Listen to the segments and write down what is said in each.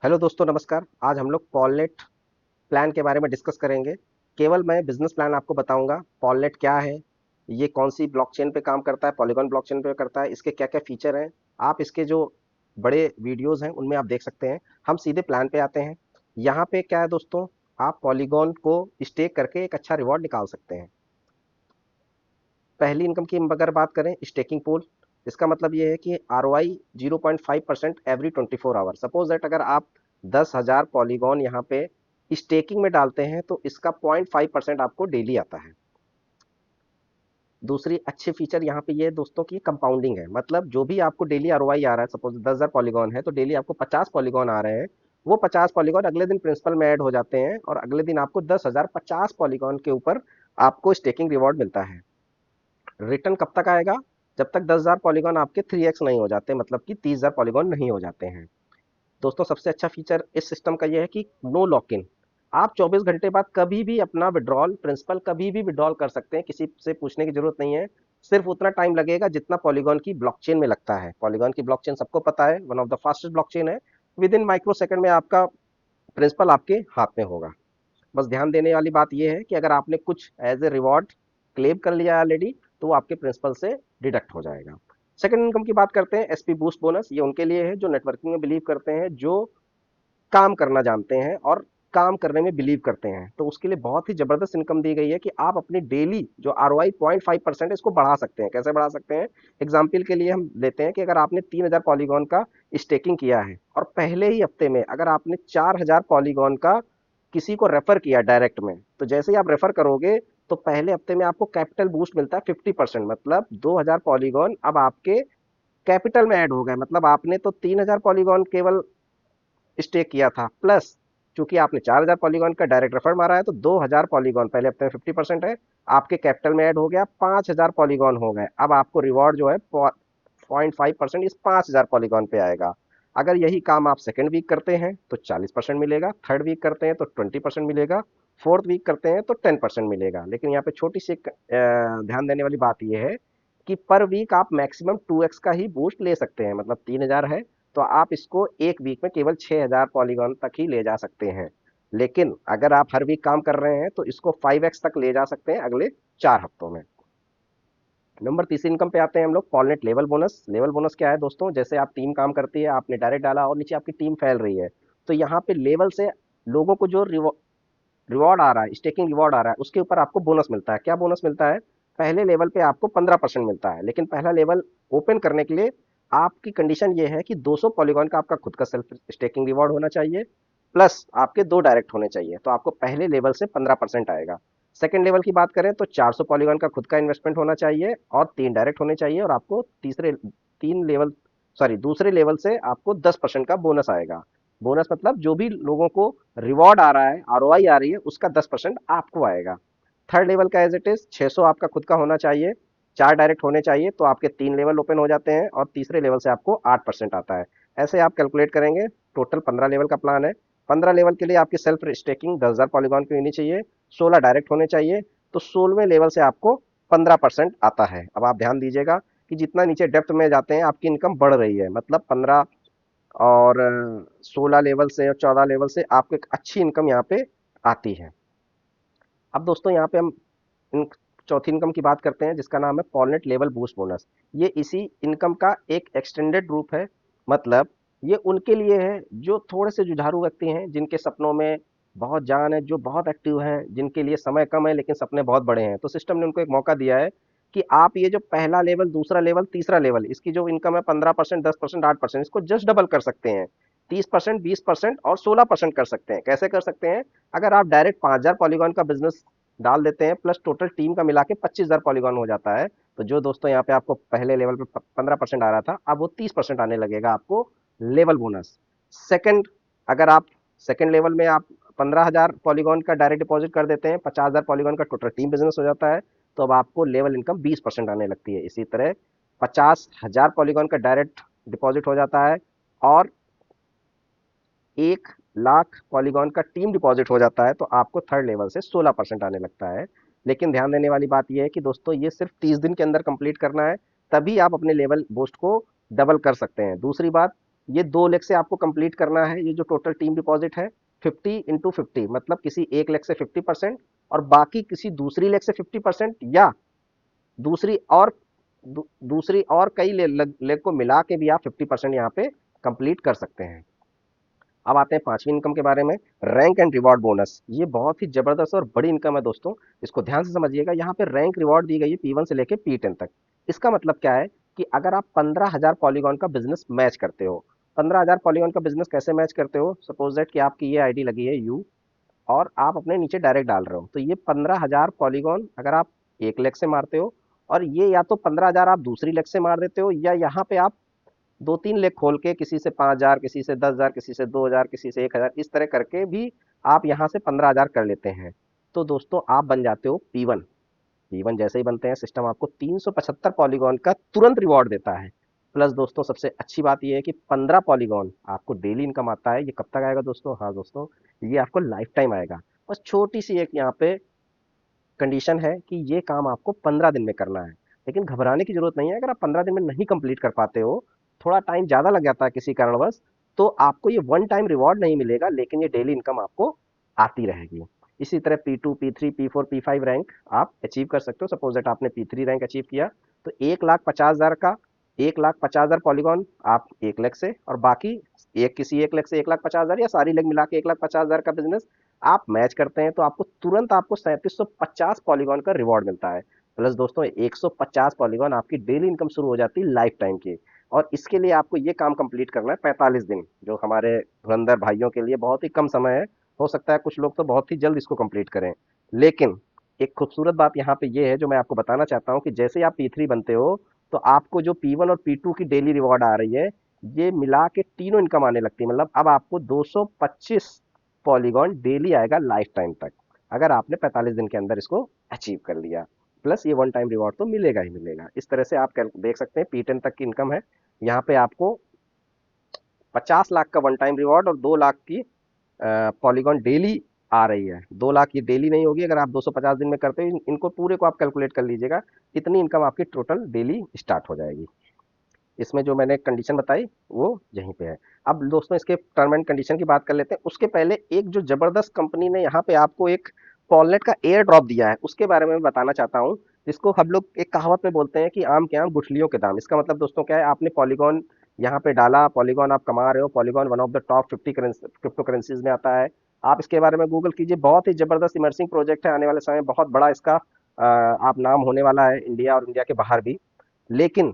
Hello दोस्तों, नमस्कार। आज हम लोग पॉलनेट प्लान के बारे में डिस्कस करेंगे। केवल मैं बिजनेस प्लान आपको बताऊंगा। पॉलनेट क्या है, ये कौन सी ब्लॉकचेन पे काम करता है, पॉलीगॉन ब्लॉकचेन पे करता है, इसके क्या क्या फीचर हैं। आप इसके जो बड़े वीडियोस हैं उनमें आप देख सकते हैं। हम सीधे प्लान पे आते हैं। यहाँ पे क्या है दोस्तों, आप पॉलीगॉन को स्टेक करके एक अच्छा रिवॉर्ड निकाल सकते हैं। पहली इनकम की हम अगर बात करें, स्टेकिंग पूल, इसका मतलब ये है कि R O I 0.5% every 24 hour. Suppose that अगर आप 10,000 पॉलीगॉन यहाँ पे स्टेकिंग में डालते हैं तो इसका 0.5% आपको डेली आता है। दूसरी अच्छी फीचर यहाँ पे ये है दोस्तों की कंपाउंडिंग है। मतलब जो भी आपको डेली आर ओ आई आ रहा है, सपोज 10,000 पॉलीगॉन है तो डेली आपको 50 पॉलीगॉन आ रहे हैं। वो 50 पॉलीगॉन अगले दिन प्रिंसिपल में ऐड हो जाते हैं और अगले दिन आपको 10,000 50 पॉलीगॉन के ऊपर आपको स्टेकिंग रिवॉर्ड मिलता है। रिटर्न कब तक आएगा? जब तक 10,000 पॉलीगॉन आपके 3x नहीं हो जाते, मतलब कि 30,000 पॉलीगॉन नहीं हो जाते हैं। दोस्तों, सबसे अच्छा फीचर इस सिस्टम का यह है कि नो लॉक इन। आप 24 घंटे बाद कभी भी अपना विड्रॉल प्रिंसिपल कभी भी विड्रॉल कर सकते हैं, किसी से पूछने की जरूरत नहीं है। सिर्फ उतना टाइम लगेगा जितना पॉलीगॉन की ब्लॉकचेन में लगता है। पॉलीगॉन की ब्लॉकचेन सबको पता है, one of the fastest blockchain है। विद इन माइक्रो सेकंड में आपका प्रिंसिपल आपके हाथ में होगा। बस ध्यान देने वाली बात यह है कि अगर आपने कुछ एज ए रिवॉर्ड क्लेम कर लिया ऑलरेडी तो वो आपके प्रिंसिपल से डिडक्ट हो जाएगा। सेकंड इनकम की बात करते हैं, एसपी बूस्ट बोनस। ये उनके लिए है जो नेटवर्किंग में बिलीव करते हैं, जो काम करना जानते हैं और काम करने में बिलीव करते हैं। तो उसके लिए बहुत ही जबरदस्त इनकम दी गई है कि आप अपनी डेली जो आर ओ आई 0.5% इसको बढ़ा सकते हैं। कैसे बढ़ा सकते हैं? एग्जाम्पल के लिए हम लेते हैं कि अगर आपने 3,000 पॉलीगॉन का स्टेकिंग किया है और पहले ही हफ्ते में अगर आपने 4,000 पॉलीगॉन का किसी को रेफर किया डायरेक्ट में, तो जैसे ही आप रेफर करोगे तो पहले हफ्ते में आपको कैपिटल बूस्ट मिलता है 50%। मतलब 2,000 पॉलीगॉन अब आपके कैपिटल में ऐड हो गए। मतलब आपने तो 3,000 पॉलीगॉन केवल स्टेक किया था, प्लस चूंकि आपने 4,000 पॉलीगॉन का डायरेक्ट रेफर मारा है तो 2,000 पॉलीगॉन पहले हफ्ते में 50% है, आपके कैपिटल में ऐड हो गया, 5,000 पॉलीगॉन हो गए। अब आपको रिवॉर्ड जो है 0.5% इस 5,000 पॉलीगॉन पे आएगा। अगर यही काम आप सेकेंड वीक करते हैं तो 40% मिलेगा, थर्ड वीक करते हैं तो 20% मिलेगा, फोर्थ वीक करते हैं तो 10% मिलेगा। लेकिन यहाँ पे छोटी सी ध्यान देने वाली बात यह है कि पर वीक आप मैक्सिमम 2x का ही बूस्ट ले सकते हैं। मतलब 3,000 है तो आप इसको एक वीक में केवल 6,000 पॉलीगॉन तक ही ले जा सकते हैं। लेकिन अगर आप हर वीक काम कर रहे हैं तो इसको 5x तक ले जा सकते हैं अगले 4 हफ्तों में। नंबर तीसरी इनकम पे आते हैं हम लोग, पॉलनेट लेवल बोनस। लेवल बोनस क्या है दोस्तों? जैसे आप टीम काम करती है, आपने डायरेक्ट डाला और नीचे आपकी टीम फैल रही है, तो यहाँ पे लेवल से लोगों को जो रिवॉर्ड आ रहा है, स्टेकिंग रिवॉर्ड आ रहा है, उसके ऊपर आपको बोनस मिलता है। क्या बोनस मिलता है? पहले लेवल पे आपको 15% मिलता है, लेकिन पहला लेवल ओपन करने के लिए आपकी कंडीशन ये है कि 200 पॉलीगॉन का आपका खुद का सेल्फ स्टेकिंग रिवॉर्ड होना चाहिए, प्लस आपके 2 डायरेक्ट होने चाहिए, तो आपको पहले लेवल से 15% आएगा। सेकंड लेवल की बात करें तो 400 पॉलीगॉन का खुद का इन्वेस्टमेंट होना चाहिए और 3 डायरेक्ट होने चाहिए, और आपको तीसरे 3 लेवल सॉरी दूसरे लेवल से आपको 10% का बोनस आएगा। बोनस मतलब जो भी लोगों को रिवॉर्ड आ रहा है, आर ओ आई आ रही है, उसका 10% आपको आएगा। थर्ड लेवल का एज इट इज 600 आपका खुद का होना चाहिए, 4 डायरेक्ट होने चाहिए, तो आपके 3 लेवल ओपन हो जाते हैं और तीसरे लेवल से आपको 8% आता है। ऐसे आप कैलकुलेट करेंगे। टोटल 15 लेवल का प्लान है। 15 लेवल के लिए आपकी सेल्फ स्टेकिंग 10,000 पॉलीगॉन की होनी चाहिए, 16 डायरेक्ट होने चाहिए, तो 16वें लेवल से आपको 15% आता है। अब आप ध्यान दीजिएगा कि जितना नीचे डेप्थ में जाते हैं आपकी इनकम बढ़ रही है। मतलब 15 और 16 लेवल से और 14 लेवल से आपको एक अच्छी इनकम यहाँ पे आती है। अब दोस्तों यहाँ पे हम इन चौथी इनकम की बात करते हैं जिसका नाम है पॉलनेट लेवल बूस्ट बोनस। ये इसी इनकम का एक एक्सटेंडेड रूप है। मतलब ये उनके लिए है जो थोड़े से जुझारू व्यक्ति हैं, जिनके सपनों में बहुत जान है, जो बहुत एक्टिव हैं, जिनके लिए समय कम है लेकिन सपने बहुत बड़े हैं। तो सिस्टम ने उनको एक मौका दिया है कि आप ये जो पहला लेवल, दूसरा लेवल, तीसरा लेवल, इसकी जो इनकम है 15%, 10%, 8%, इसको जस्ट डबल कर सकते हैं। 30%, 20% और 16% कर सकते हैं। कैसे कर सकते हैं? अगर आप डायरेक्ट 5,000 पॉलीगॉन का बिजनेस डाल देते हैं, प्लस टोटल टीम का मिला के 25,000 पॉलीगॉन हो जाता है, तो जो दोस्तों यहाँ पे आपको पहले लेवल पे 15% आ रहा था, अब वो 30% आने लगेगा आपको लेवल बोनस। सेकंड, अगर आप सेकंड लेवल में आप 15,000 पॉलीगॉन का डायरेक्ट डिपॉजिट कर देते हैं, 50,000 पॉलीगॉन का टोटल टीम बिजनेस हो जाता है, तो अब आपको लेवल इनकम 20% आने लगती है। इसी तरह 50,000 पॉलीगॉन का डायरेक्ट डिपॉजिट हो जाता है और 1,00,000 पॉलीगॉन का टीम डिपॉजिट हो जाता है, तो आपको थर्ड लेवल से 16% आने लगता है। लेकिन ध्यान देने वाली बात यह है कि दोस्तों ये सिर्फ 30 दिन के अंदर कंप्लीट करना है, तभी आप अपने लेवल बूस्ट को डबल कर सकते हैं। दूसरी बात, ये 2 लाख से आपको कंप्लीट करना है। ये जो टोटल टीम डिपॉजिट है 50 × 50, मतलब किसी एक लाख से 50% और बाकी किसी दूसरी लेग से 50%, या दूसरी और दूसरी और कई लेग को मिला के भी आप 50% यहाँ पे कंप्लीट कर सकते हैं। अब आते हैं पांचवी इनकम के बारे में, रैंक एंड रिवॉर्ड बोनस। ये बहुत ही जबरदस्त और बड़ी इनकम है दोस्तों, इसको ध्यान से समझिएगा। यहाँ पे रैंक रिवॉर्ड दी गई है P1 से लेके P10 तक। इसका मतलब क्या है कि अगर आप 15,000 पॉलीगॉन का बिजनेस मैच करते हो, 15,000 पॉलीगॉन का बिजनेस कैसे मैच करते हो, सपोज दैट कि आपकी ये आईडी लगी है यू, और आप अपने नीचे डायरेक्ट डाल रहे हो, तो ये 15,000 पॉलीगॉन अगर आप एक लेग से मारते हो, और ये या तो 15,000 आप दूसरी लेग से मार देते हो, या यहाँ पे आप 2-3 लेग खोल के किसी से 5,000, किसी से 10,000, किसी से 2,000, किसी से 1,000, इस तरह करके भी आप यहाँ से 15,000 कर लेते हैं। तो दोस्तों आप बन जाते हो P1। P1 जैसे ही बनते हैं, सिस्टम आपको 375 पॉलीगॉन का तुरंत रिवॉर्ड देता है। प्लस दोस्तों सबसे अच्छी बात यह है कि 15 पॉलीगॉन आपको डेली इनकम आता है। ये कब तक आएगा दोस्तों? हाँ दोस्तों, ये आपको लाइफ टाइम आएगा। बस छोटी सी एक यहाँ पे कंडीशन है कि ये काम आपको 15 दिन में करना है। लेकिन घबराने की जरूरत नहीं है, अगर आप 15 दिन में नहीं कंप्लीट कर पाते हो, थोड़ा टाइम ज्यादा लग जाता है किसी कारणवश, तो आपको ये वन टाइम रिवॉर्ड नहीं मिलेगा, लेकिन ये डेली इनकम आपको आती रहेगी। इसी तरह P2, P3, P4, P5 rank आप अचीव कर सकते हो। सपोज दैट आपने P3 रैंक अचीव किया, तो 1,50,000 का 1,50,000 पॉलीगॉन आप एक लेग से, और बाकी एक किसी एक लेग से 1,50,000, या सारी लेग मिला के 1,50,000 का बिजनेस आप मैच करते हैं, तो आपको तुरंत आपको 3750 पॉलीगॉन का रिवॉर्ड मिलता है। प्लस दोस्तों 150 पॉलीगॉन आपकी डेली इनकम शुरू हो जाती है लाइफ टाइम की। और इसके लिए आपको ये काम कंप्लीट करना है 45 दिन, जो हमारे धुरंधर भाइयों के लिए बहुत ही कम समय है। हो सकता है कुछ लोग तो बहुत ही जल्द इसको कंप्लीट करें, लेकिन एक खूबसूरत बात यहाँ पे ये है जो मैं आपको बताना चाहता हूँ कि जैसे ही आप P3 बनते हो, तो आपको जो P1 और P2 की डेली रिवॉर्ड आ रही है, ये मिला के तीनों इनकम आने लगती है। मतलब अब आपको 225 पॉलीगॉन डेली आएगा लाइफ टाइम तक, अगर आपने 45 दिन के अंदर इसको अचीव कर लिया। प्लस ये वन टाइम रिवॉर्ड तो मिलेगा ही मिलेगा। इस तरह से आप देख सकते हैं P10 तक की इनकम है। यहाँ पे आपको 50 लाख का वन टाइम रिवॉर्ड और 2 लाख की पॉलीगॉन डेली आ रही है। 2 लाख ये डेली नहीं होगी, अगर आप 250 दिन में करते हो, इनको पूरे को आप कैलकुलेट कर लीजिएगा, इतनी इनकम आपकी टोटल डेली स्टार्ट हो जाएगी। इसमें जो मैंने कंडीशन बताई वो यहीं पे है। अब दोस्तों इसके टर्म एंड कंडीशन की बात कर लेते हैं। उसके पहले एक जो जबरदस्त कंपनी ने यहाँ पे आपको एक पॉलनेट का एयर ड्रॉप दिया है, उसके बारे में मैं बताना चाहता हूँ। जिसको हम लोग एक कहावत में बोलते हैं कि आम के आम गुठलियों के दाम। इसका मतलब दोस्तों क्या है, आपने पॉलीगॉन यहाँ पे डाला, पॉलीगॉन आप कमा रहे हो, polygon one of the top 50 crypto currencies में आता है। आप इसके बारे में गूगल कीजिए, बहुत ही जबरदस्त इमर्सिंग प्रोजेक्ट है, आने वाले समय बहुत बड़ा इसका आप नाम होने वाला है इंडिया और इंडिया के बाहर भी। लेकिन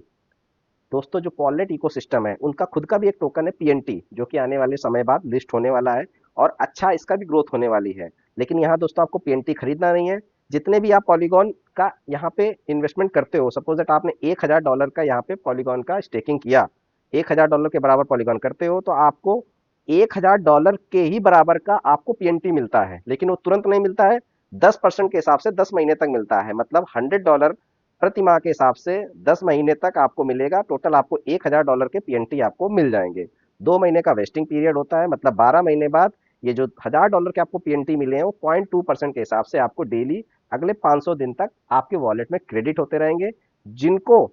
दोस्तों जो पॉलनेट इकोसिस्टम है, उनका खुद का भी एक टोकन है PNT, जो कि आने वाले समय बाद लिस्ट होने वाला है, और अच्छा इसका भी ग्रोथ होने वाली है। लेकिन यहाँ दोस्तों आपको PNT खरीदना नहीं है। जितने भी आप पॉलीगॉन का यहाँ पे इन्वेस्टमेंट करते हो, सपोज दैट आपने $1,000 का यहाँ पे पॉलीगॉन का स्टेकिंग किया, $1,000 के बराबर पॉलीगॉन करते हो, तो आपको $1,000 के ही बराबर का आपको PNT मिलता है। लेकिन वो तुरंत नहीं मिलता है, 10% के हिसाब से 10 महीने तक मिलता है। मतलब $100 प्रति माह के हिसाब से 10 महीने तक आपको मिलेगा। टोटल आपको $1,000 के PNT आपको मिल जाएंगे। 2 महीने का वेस्टिंग पीरियड होता है, मतलब 12 महीने बाद ये जो $1,000 के आपको PNT मिले हैं, वो 0.2% के हिसाब से आपको डेली अगले 500 दिन तक आपके वॉलेट में क्रेडिट होते रहेंगे, जिनको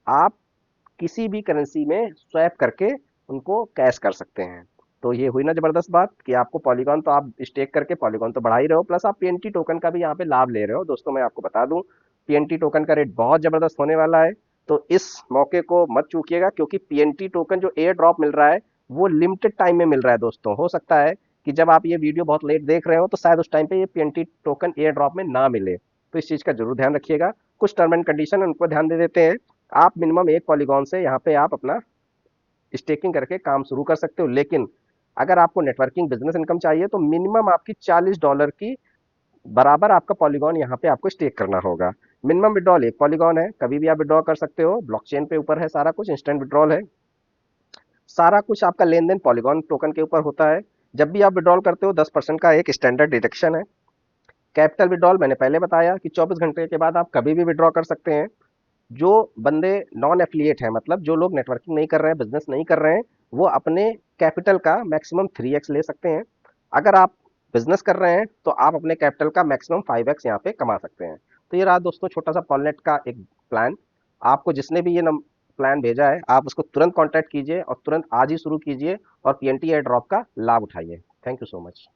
आप किसी भी करेंसी में स्वैप करके उनको कैश कर सकते हैं। तो ये हुई ना जबरदस्त बात कि आपको पॉलीगॉन तो आप स्टेक करके पॉलीगॉन तो बढ़ा ही रहे हो, प्लस आप PNT टोकन का भी यहाँ पे लाभ ले रहे हो। दोस्तों मैं आपको बता दूं, PNT टोकन का रेट बहुत जबरदस्त होने वाला है, तो इस मौके को मत चूकिएगा, क्योंकि PNT टोकन जो एयर ड्रॉप मिल रहा है, वो लिमिटेड टाइम में मिल रहा है दोस्तों। हो सकता है कि जब आप ये वीडियो बहुत लेट देख रहे हो, तो शायद उस टाइम पे ये PNT टोकन एयर ड्रॉप में ना मिले, तो इस चीज का जरूर ध्यान रखिएगा। कुछ टर्म एंड कंडीशन उनको ध्यान दे देते हैं। आप मिनिमम एक पॉलीगॉन से यहाँ पे आप अपना स्टेकिंग करके काम शुरू कर सकते हो, लेकिन अगर आपको नेटवर्किंग बिजनेस इनकम चाहिए, तो मिनिमम आपकी $40 की बराबर आपका पॉलीगॉन यहाँ पे आपको स्टेक करना होगा। मिनिमम विड्रॉल एक पॉलीगॉन है, कभी भी आप विड्रॉ कर सकते हो, ब्लॉकचेन पे ऊपर है सारा कुछ, इंस्टेंट विड्रॉल है। सारा कुछ आपका लेन देन पॉलीगॉन टोकन के ऊपर होता है। जब भी आप विड्रॉल करते हो 10% का एक स्टैंडर्ड डिडक्शन है। कैपिटल विड्रॉल मैंने पहले बताया कि 24 घंटे के बाद आप कभी भी विड्रॉ कर सकते हैं। जो बंदे नॉन एफिलिएट हैं, मतलब जो लोग नेटवर्किंग नहीं कर रहे हैं, बिजनेस नहीं कर रहे हैं, वो अपने कैपिटल का मैक्सिमम 3x ले सकते हैं। अगर आप बिजनेस कर रहे हैं, तो आप अपने कैपिटल का मैक्सिमम 5x यहाँ पे कमा सकते हैं। तो ये रहा दोस्तों छोटा सा पॉलनेट का एक प्लान। आपको जिसने भी ये प्लान भेजा है, आप उसको तुरंत कॉन्टैक्ट कीजिए और तुरंत आज ही शुरू कीजिए और पीएनटी एयर ड्रॉप का लाभ उठाइए। Thank you so much.